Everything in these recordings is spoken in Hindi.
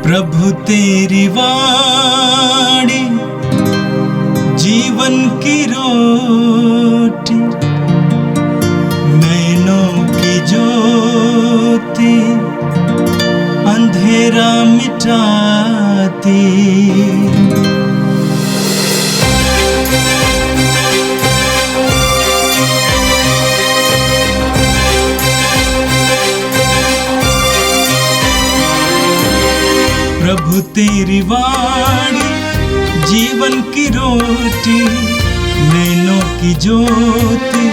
प्रभु तेरी वाणी जीवन की रोटी, नैनों की ज्योति अंधेरा मिटाती। प्रभु तेरी वाणी जीवन की रोटी, नैनों की ज्योति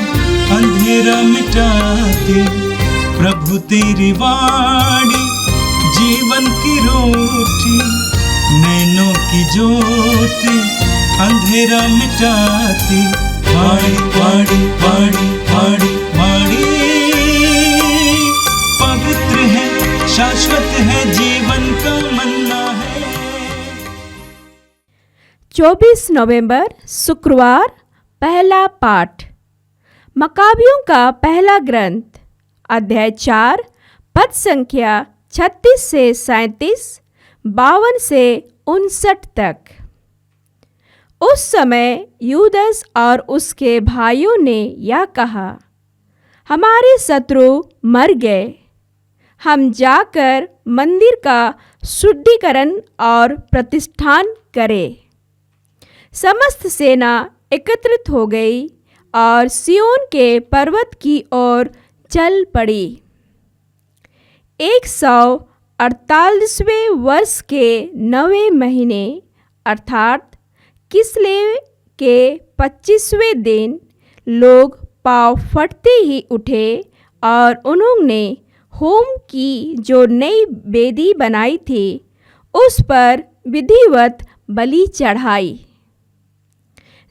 अंधेरा मिटाती। प्रभु तेरी वाणी जीवन की रोटी, नैनों की ज्योति अंधेरा मिटाती। वाणी वाणी वाणी वाणी वाणी पवित्र है, शाश्वत है, जीवन का मन्ना है। 24 नवंबर शुक्रवार। पहला पाठ मकाबियों का पहला ग्रंथ, अध्याय 4, पद संख्या 36 से 37, 52 से 59 तक। उस समय यूदस और उसके भाइयों ने यह कहा, हमारे शत्रु मर गए, हम जाकर मंदिर का शुद्धिकरण और प्रतिष्ठान करें। समस्त सेना एकत्रित हो गई और सिय्योन के पर्वत की ओर चल पड़ी। 148वें वर्ष के 9वें महीने अर्थात किस्लेव के 25वें दिन लोग पाँव फटते ही उठे और उन्होंने होम की जो नई वेदी बनाई थी उस पर विधिवत बलि चढ़ाई।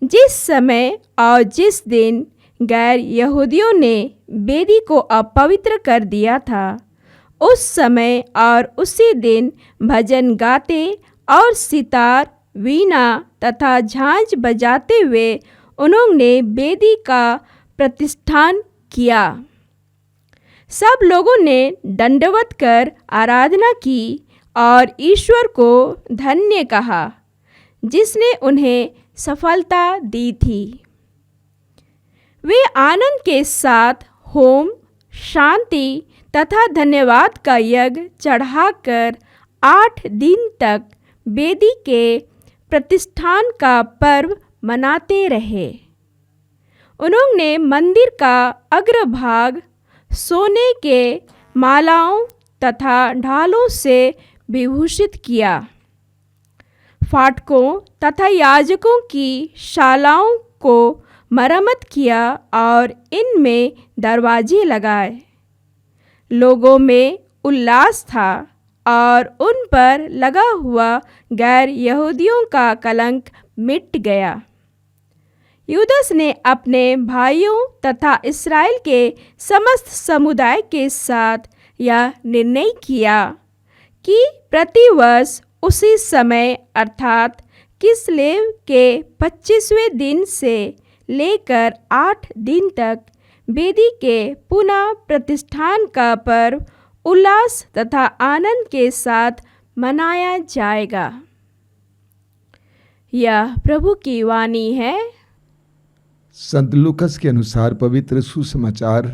जिस समय और जिस दिन गैर यहूदियों ने वेदी को अपवित्र कर दिया था, उस समय और उसी दिन भजन गाते और सितार, वीणा तथा झांझ बजाते हुए उन्होंने वेदी का प्रतिष्ठान किया। सब लोगों ने दंडवत कर आराधना की और ईश्वर को धन्य कहा, जिसने उन्हें सफलता दी थी। वे आनंद के साथ होम, शांति तथा धन्यवाद का यज्ञ चढ़ाकर 8 दिन तक वेदी के प्रतिष्ठान का पर्व मनाते रहे। उन्होंने मंदिर का अग्रभाग सोने के मालाओं तथा ढालों से विभूषित किया। फाटकों तथा याजकों की शालाओं को मरम्मत किया और इनमें दरवाजे लगाए। लोगों में उल्लास था और उन पर लगा हुआ गैर यहूदियों का कलंक मिट गया। यूदस ने अपने भाइयों तथा इस्राएल के समस्त समुदाय के साथ यह निर्णय किया कि प्रतिवर्ष उसी समय अर्थात किस्लेव के 25वें दिन से लेकर 8 दिन तक वेदी के पुनः प्रतिष्ठान का पर्व उल्लास तथा आनंद के साथ मनाया जाएगा। यह प्रभु की वाणी है। संत लूकस के अनुसार पवित्र सुसमाचार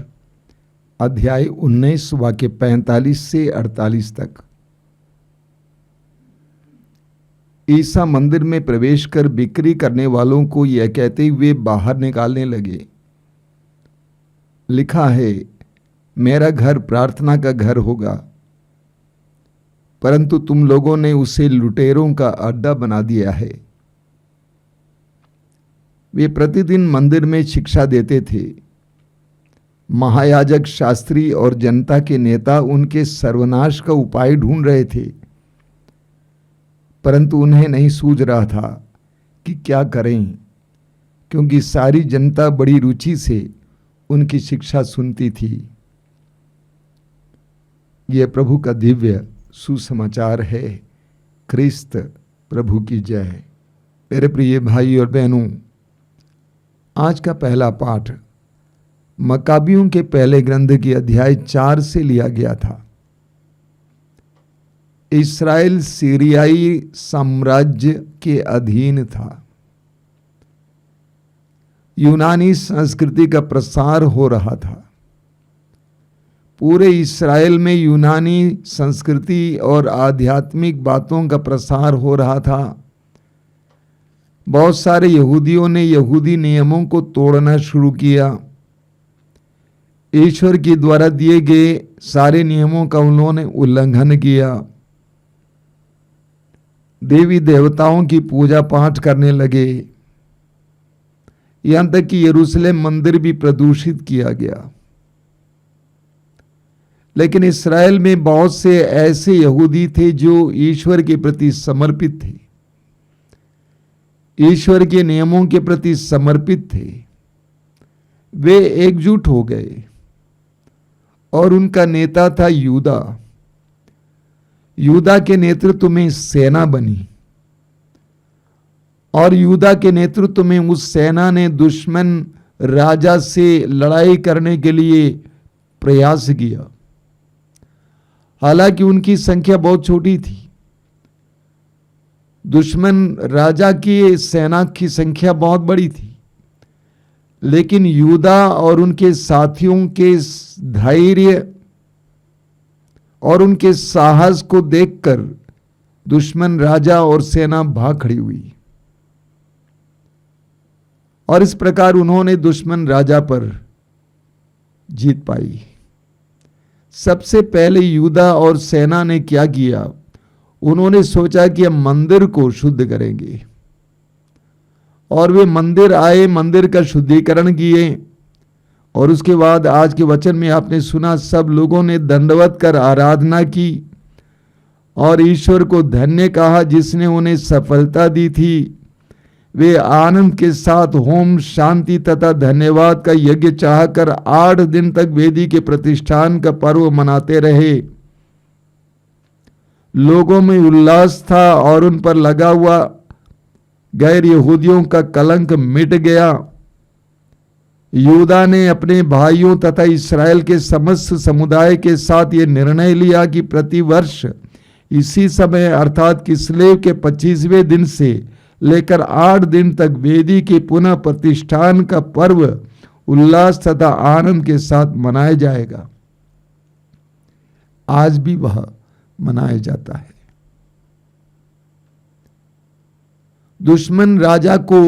अध्याय 19 वाक्य 45 से 48 तक। ईसा मंदिर में प्रवेश कर बिक्री करने वालों को यह कहते हुए बाहर निकालने लगे, लिखा है, मेरा घर प्रार्थना का घर होगा, परंतु तुम लोगों ने उसे लुटेरों का अड्डा बना दिया है। वे प्रतिदिन मंदिर में शिक्षा देते थे। महायाजक, शास्त्री और जनता के नेता उनके सर्वनाश का उपाय ढूंढ रहे थे, परंतु उन्हें नहीं सूझ रहा था कि क्या करें, क्योंकि सारी जनता बड़ी रुचि से उनकी शिक्षा सुनती थी। यह प्रभु का दिव्य सुसमाचार है। क्रिस्त प्रभु की जय। मेरे प्रिय भाई और बहनों, आज का पहला पाठ मकाबियों के पहले ग्रंथ के अध्याय 4 से लिया गया था। इस्राएल सीरियाई साम्राज्य के अधीन था। यूनानी संस्कृति का प्रसार हो रहा था। पूरे इस्राएल में यूनानी संस्कृति और आध्यात्मिक बातों का प्रसार हो रहा था। बहुत सारे यहूदियों ने यहूदी नियमों को तोड़ना शुरू किया। ईश्वर के द्वारा दिए गए सारे नियमों का उन्होंने उल्लंघन किया। देवी देवताओं की पूजा पाठ करने लगे। यहां तक कि यरूशलेम मंदिर भी प्रदूषित किया गया। लेकिन इस्राएल में बहुत से ऐसे यहूदी थे जो ईश्वर के प्रति समर्पित थे, ईश्वर के नियमों के प्रति समर्पित थे। वे एकजुट हो गए और उनका नेता था यूदा। यूदा के नेतृत्व में सेना बनी और यूदा के नेतृत्व में उस सेना ने दुश्मन राजा से लड़ाई करने के लिए प्रयास किया। हालांकि उनकी संख्या बहुत छोटी थी। दुश्मन राजा की सेना की संख्या बहुत बड़ी थी, लेकिन यूदा और उनके साथियों के धैर्य और उनके साहस को देखकर दुश्मन राजा और सेना भाग खड़ी हुई और इस प्रकार उन्होंने दुश्मन राजा पर जीत पाई। सबसे पहले यूदा और सेना ने क्या किया? उन्होंने सोचा कि हम मंदिर को शुद्ध करेंगे और वे मंदिर आए, मंदिर का शुद्धिकरण किए और उसके बाद आज के वचन में आपने सुना, सब लोगों ने दंडवत कर आराधना की और ईश्वर को धन्य कहा जिसने उन्हें सफलता दी थी। वे आनंद के साथ होम, शांति तथा धन्यवाद का यज्ञ चाहकर 8 दिन तक वेदी के प्रतिष्ठान का पर्व मनाते रहे। लोगों में उल्लास था और उन पर लगा हुआ गैर यहूदियों का कलंक मिट गया। यूदा ने अपने भाइयों तथा इस्राएल के समस्त समुदाय के साथ ये निर्णय लिया कि प्रतिवर्ष इसी समय अर्थात किस्लेव के 25वें दिन से लेकर 8 दिन तक वेदी के पुनः प्रतिष्ठान का पर्व उल्लास तथा आनंद के साथ मनाया जाएगा। आज भी वह मनाया जाता है। दुश्मन राजा को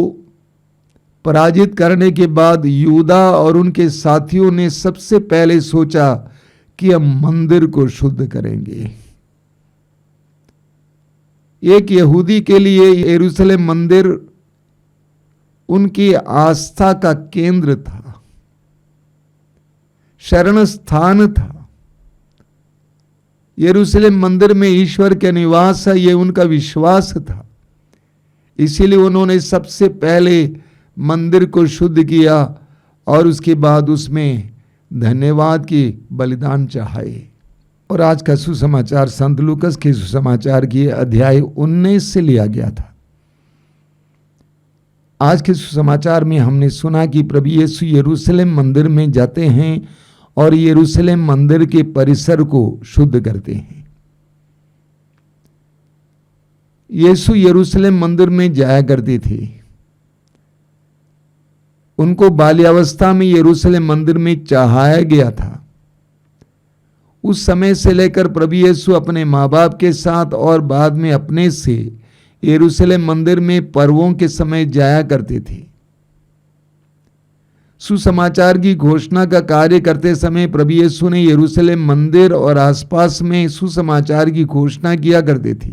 पराजित करने के बाद यूदा और उनके साथियों ने सबसे पहले सोचा कि हम मंदिर को शुद्ध करेंगे। एक यहूदी के लिए यरूशलेम मंदिर उनकी आस्था का केंद्र था, शरण स्थान था। यरूशलेम मंदिर में ईश्वर के निवास है, यह उनका विश्वास था। इसीलिए उन्होंने सबसे पहले मंदिर को शुद्ध किया और उसके बाद उसमें धन्यवाद की बलिदान चढ़ाए। और आज का सुसमाचार संत लूकस के सुसमाचार की अध्याय 19 से लिया गया था। आज के सुसमाचार में हमने सुना कि प्रभु यीशु यरूशलेम मंदिर में जाते हैं और यरूशलेम मंदिर के परिसर को शुद्ध करते हैं। यीशु यरूशलेम मंदिर में जाया करते थे। उनको बाल्यावस्था में यरूशलेम मंदिर में चढ़ाया गया था। उस समय से लेकर प्रभु यीशु अपने माँ बाप के साथ और बाद में अपने से यरूशलेम मंदिर में पर्वों के समय जाया करते थे। सुसमाचार की घोषणा का कार्य करते समय प्रभु यीशु ने यरूशलेम मंदिर और आसपास में सुसमाचार की घोषणा किया करते थे।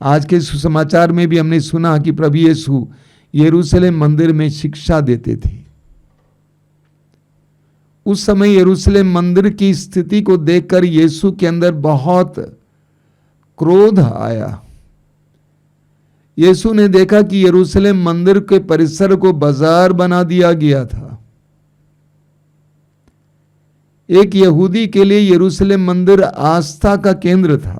आज के सुसमाचार में भी हमने सुना कि प्रभु यीशु यरूशलेम मंदिर में शिक्षा देते थे। उस समय यरूशलेम मंदिर की स्थिति को देखकर यीशु के अंदर बहुत क्रोध आया। यीशु ने देखा कि यरूशलेम मंदिर के परिसर को बाजार बना दिया गया था। एक यहूदी के लिए यरूशलेम मंदिर आस्था का केंद्र था।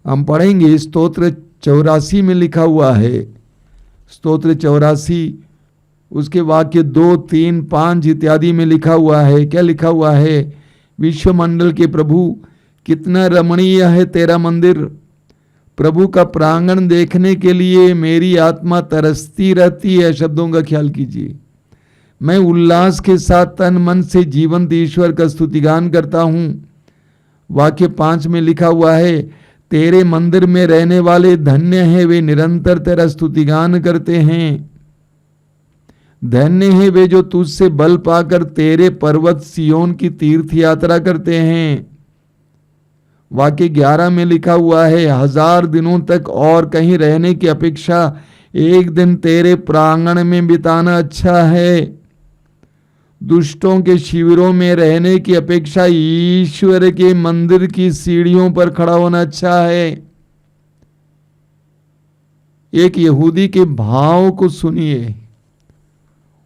हम पढ़ेंगे स्तोत्र 84 में लिखा हुआ है, स्तोत्र 84 उसके वाक्य 2, 3, 5 इत्यादि में लिखा हुआ है। क्या लिखा हुआ है? विश्वमंडल के प्रभु, कितना रमणीय है तेरा मंदिर। प्रभु का प्रांगण देखने के लिए मेरी आत्मा तरसती रहती है। शब्दों का ख्याल कीजिए। मैं उल्लास के साथ तन मन से जीवंत ईश्वर का स्तुतिगान करता हूं। वाक्य 5 में लिखा हुआ है, तेरे मंदिर में रहने वाले धन्य हैं वे निरंतर तेरा स्तुतिगान करते हैं। धन्य है वे जो तुझसे बल पाकर तेरे पर्वत सियोन की तीर्थ यात्रा करते हैं। वाक्य 11 में लिखा हुआ है, 1000 दिनों तक और कहीं रहने की अपेक्षा एक दिन तेरे प्रांगण में बिताना अच्छा है। दुष्टों के शिविरों में रहने की अपेक्षा ईश्वर के मंदिर की सीढ़ियों पर खड़ा होना अच्छा है। एक यहूदी के भाव को सुनिए।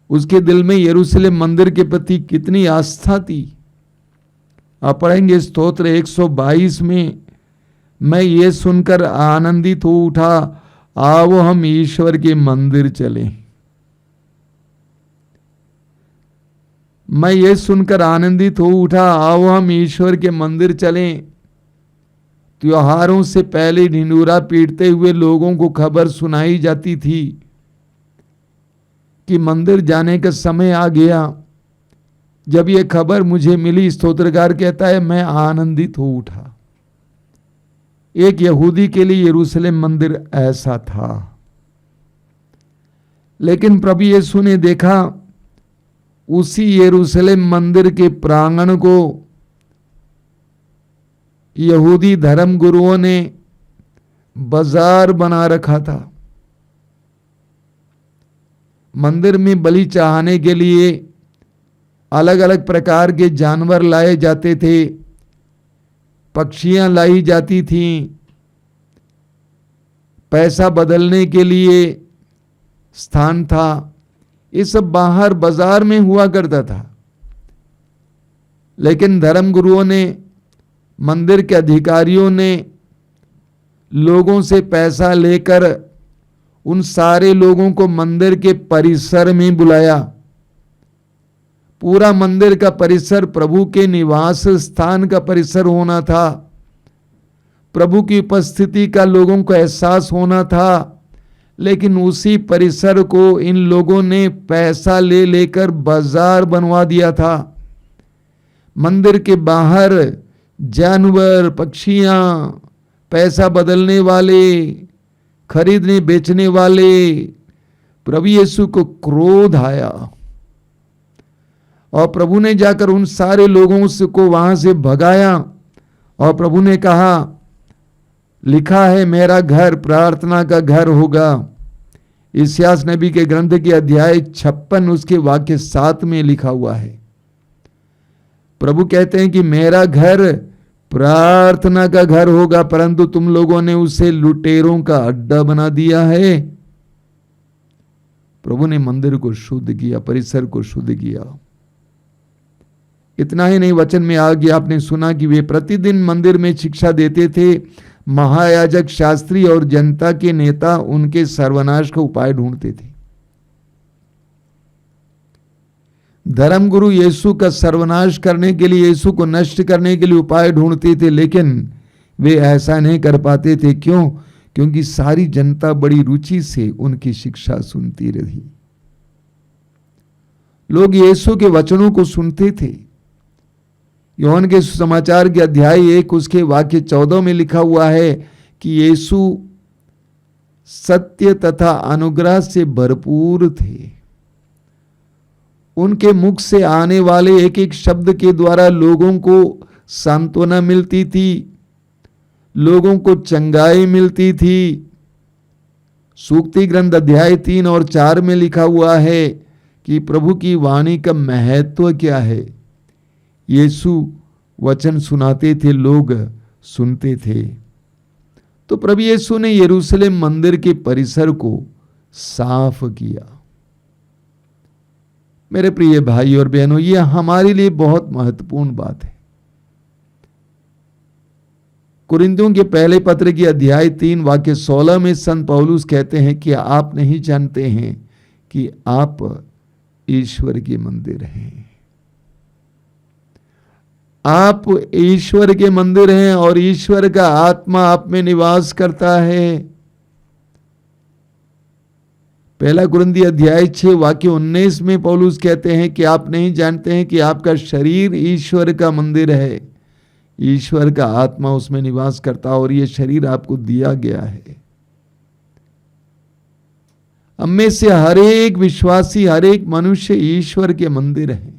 उसके दिल में यरूशलेम मंदिर के प्रति कितनी आस्था थी। आप पढ़ेंगे स्तोत्र 122 में, मैं ये सुनकर आनंदित हो उठा, आओ हम ईश्वर के मंदिर चलें। मैं ये सुनकर आनंदित हो उठा, आओ हम ईश्वर के मंदिर चलें। त्योहारों से पहले ढिंढूरा पीटते हुए लोगों को खबर सुनाई जाती थी कि मंदिर जाने का समय आ गया। जब यह खबर मुझे मिली, स्तोत्रकार कहता है, मैं आनंदित हो उठा। एक यहूदी के लिए यरूशलेम मंदिर ऐसा था। लेकिन प्रभु यीशु ने देखा उसी यरूशलेम मंदिर के प्रांगण को यहूदी धर्म गुरुओं ने बाजार बना रखा था। मंदिर में बलि चढ़ाने के लिए अलग अलग प्रकार के जानवर लाए जाते थे, पक्षियां लाई जाती थीं, पैसा बदलने के लिए स्थान था। ये सब बाहर बाजार में हुआ करता था। लेकिन धर्म गुरुओं ने, मंदिर के अधिकारियों ने लोगों से पैसा लेकर उन सारे लोगों को मंदिर के परिसर में बुलाया। पूरा मंदिर का परिसर प्रभु के निवास स्थान का परिसर होना था। प्रभु की उपस्थिति का लोगों को एहसास होना था। लेकिन उसी परिसर को इन लोगों ने पैसा ले लेकर बाजार बनवा दिया था। मंदिर के बाहर जानवर, पक्षियां, पैसा बदलने वाले, खरीदने बेचने वाले। प्रभु यीशु को क्रोध आया और प्रभु ने जाकर उन सारे लोगों से को वहां से भगाया। और प्रभु ने कहा, लिखा है मेरा घर प्रार्थना का घर होगा। इस्यास नबी के ग्रंथ के अध्याय 56 उसके वाक्य 7 में लिखा हुआ है। प्रभु कहते हैं कि मेरा घर प्रार्थना का घर होगा, परंतु तुम लोगों ने उसे लुटेरों का अड्डा बना दिया है। प्रभु ने मंदिर को शुद्ध किया, परिसर को शुद्ध किया। इतना ही नहीं, वचन में आ गया, आपने सुना कि वे प्रतिदिन मंदिर में शिक्षा देते थे। महायाजक, शास्त्री और जनता के नेता उनके सर्वनाश का उपाय ढूंढते थे। धर्मगुरु यीशु का सर्वनाश करने के लिए, यीशु को नष्ट करने के लिए उपाय ढूंढते थे, लेकिन वे ऐसा नहीं कर पाते थे। क्यों? क्योंकि सारी जनता बड़ी रुचि से उनकी शिक्षा सुनती रही। लोग यीशु के वचनों को सुनते थे। यूहन्ना के सुसमाचार के अध्याय 1 उसके वाक्य 14 में लिखा हुआ है कि यीशु सत्य तथा अनुग्रह से भरपूर थे। उनके मुख से आने वाले एक एक शब्द के द्वारा लोगों को सांत्वना मिलती थी, लोगों को चंगाई मिलती थी। सूक्ति ग्रंथ अध्याय 3 और 4 में लिखा हुआ है कि प्रभु की वाणी का महत्व क्या है। यीशु वचन सुनाते थे, लोग सुनते थे। तो प्रभु यीशु ने यरूशलेम मंदिर के परिसर को साफ किया। मेरे प्रिय भाई और बहनों, यह हमारे लिए बहुत महत्वपूर्ण बात है। कुरिन्थियों के पहले पत्र की अध्याय 3 वाक्य 16 में संत पौलुस कहते हैं कि आप नहीं जानते हैं कि आप ईश्वर के मंदिर हैं। आप ईश्वर के मंदिर हैं और ईश्वर का आत्मा आप में निवास करता है। 1 कुरिन्थियों अध्याय 6 वाक्य 19 में पौलुस कहते हैं कि आप नहीं जानते हैं कि आपका शरीर ईश्वर का मंदिर है, ईश्वर का आत्मा उसमें निवास करता और ये शरीर आपको दिया गया है। हम में से हर एक विश्वासी, हर एक मनुष्य ईश्वर के मंदिर है।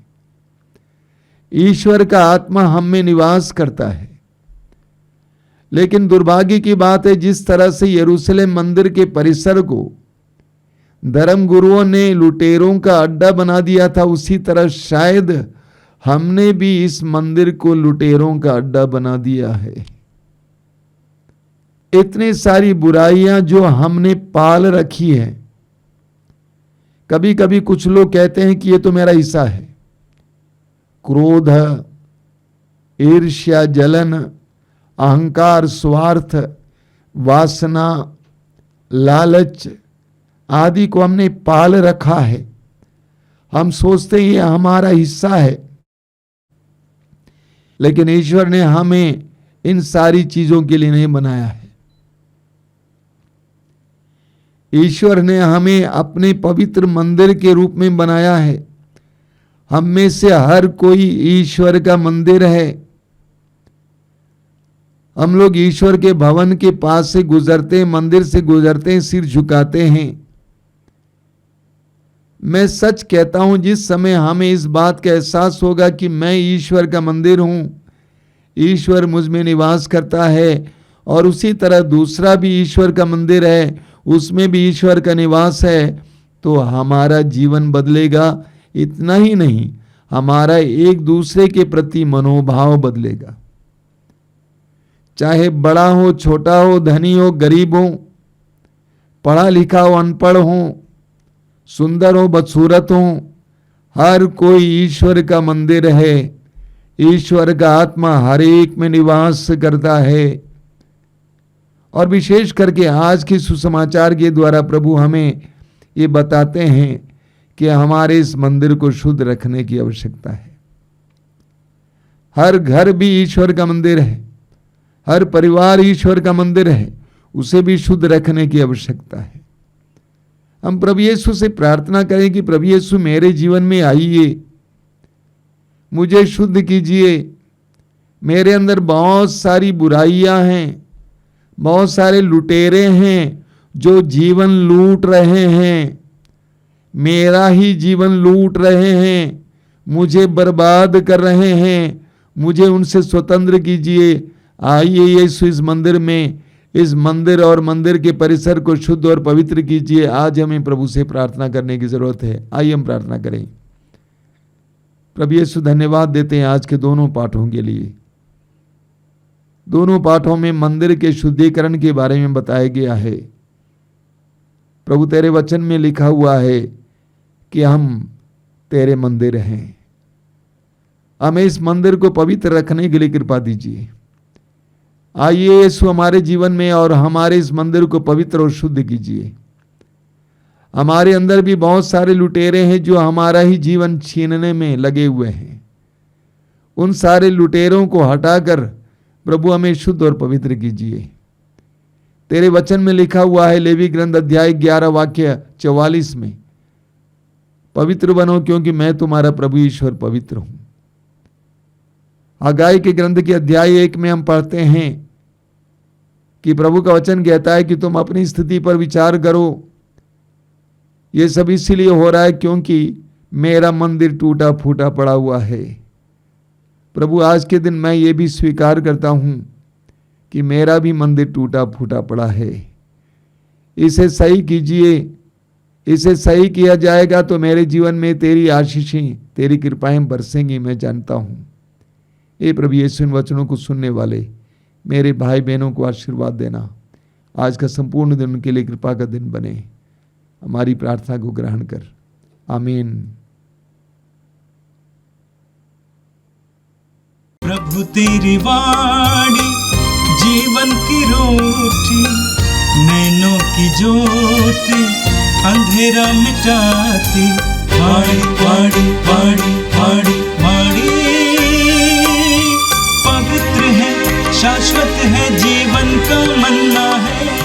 ईश्वर का आत्मा हम में निवास करता है। लेकिन दुर्भाग्य की बात है, जिस तरह से यरूशलेम मंदिर के परिसर को धर्म गुरुओं ने लुटेरों का अड्डा बना दिया था, उसी तरह शायद हमने भी इस मंदिर को लुटेरों का अड्डा बना दिया है। इतनी सारी बुराइयां जो हमने पाल रखी है। कभी कभी कुछ लोग कहते हैं कि ये तो मेरा हिस्सा है। क्रोध, ईर्ष्या, जलन, अहंकार, स्वार्थ, वासना, लालच आदि को हमने पाल रखा है। हम सोचते हैं ये हमारा हिस्सा है, लेकिन ईश्वर ने हमें इन सारी चीजों के लिए नहीं बनाया है। ईश्वर ने हमें अपने पवित्र मंदिर के रूप में बनाया है। हम में से हर कोई ईश्वर का मंदिर है। हम लोग ईश्वर के भवन के पास से गुजरते हैं, मंदिर से गुजरते हैं, सिर झुकाते हैं। मैं सच कहता हूं, जिस समय हमें इस बात का एहसास होगा कि मैं ईश्वर का मंदिर हूं, ईश्वर मुझ में निवास करता है और उसी तरह दूसरा भी ईश्वर का मंदिर है, उसमें भी ईश्वर का निवास है, तो हमारा जीवन बदलेगा। इतना ही नहीं, हमारा एक दूसरे के प्रति मनोभाव बदलेगा। चाहे बड़ा हो, छोटा हो, धनी हो, गरीब हो, पढ़ा लिखा हो, अनपढ़ हो, सुंदर हो, बदसूरत हो, हर कोई ईश्वर का मंदिर है। ईश्वर का आत्मा हर एक में निवास करता है। और विशेष करके आज के सुसमाचार के द्वारा प्रभु हमें ये बताते हैं कि हमारे इस मंदिर को शुद्ध रखने की आवश्यकता है। हर घर भी ईश्वर का मंदिर है, हर परिवार ईश्वर का मंदिर है, उसे भी शुद्ध रखने की आवश्यकता है। हम प्रभु यीशु से प्रार्थना करें कि प्रभु यीशु मेरे जीवन में आइए, मुझे शुद्ध कीजिए। मेरे अंदर बहुत सारी बुराइयां हैं, बहुत सारे लुटेरे हैं जो जीवन लूट रहे हैं, मेरा ही जीवन लूट रहे हैं, मुझे बर्बाद कर रहे हैं। मुझे उनसे स्वतंत्र कीजिए। आइए यीशु इस मंदिर में, इस मंदिर और मंदिर के परिसर को शुद्ध और पवित्र कीजिए। आज हमें प्रभु से प्रार्थना करने की जरूरत है। आइए हम प्रार्थना करें। प्रभु यीशु, धन्यवाद देते हैं आज के दोनों पाठों के लिए। दोनों पाठों में मंदिर के शुद्धिकरण के बारे में बताया गया है। प्रभु, तेरे वचन में लिखा हुआ है कि हम तेरे मंदिर हैं। हमें इस मंदिर को पवित्र रखने के लिए कृपा दीजिए। आइए यीशु हमारे जीवन में और हमारे इस मंदिर को पवित्र और शुद्ध कीजिए। हमारे अंदर भी बहुत सारे लुटेरे हैं जो हमारा ही जीवन छीनने में लगे हुए हैं। उन सारे लुटेरों को हटाकर प्रभु हमें शुद्ध और पवित्र कीजिए। तेरे वचन में लिखा हुआ है, लेवी ग्रंथ अध्याय 11 वाक्य 44 में, पवित्र बनो क्योंकि मैं तुम्हारा प्रभु ईश्वर पवित्र हूं। हगाई के ग्रंथ के अध्याय 1 में हम पढ़ते हैं कि प्रभु का वचन कहता है कि तुम अपनी स्थिति पर विचार करो। यह सब इसीलिए हो रहा है क्योंकि मेरा मंदिर टूटा फूटा पड़ा हुआ है। प्रभु, आज के दिन मैं ये भी स्वीकार करता हूं कि मेरा भी मंदिर टूटा फूटा पड़ा है। इसे सही कीजिए। इसे सही किया जाएगा तो मेरे जीवन में तेरी आशीषें, तेरी कृपाएं बरसेंगी, मैं जानता हूं। ये प्रभु यीशु इन वचनों को सुनने वाले मेरे भाई बहनों को आशीर्वाद देना। आज का संपूर्ण दिन उनके लिए कृपा का दिन बने। हमारी प्रार्थना को ग्रहण कर। आमीन। प्रभु तेरी वाणी जीवन की रोटी, नैनों की ज्योति अंधेरा मिटाती। वाणी वाणी वाणी वाणी वाणी शाश्वत है जीवन का मन्ना है।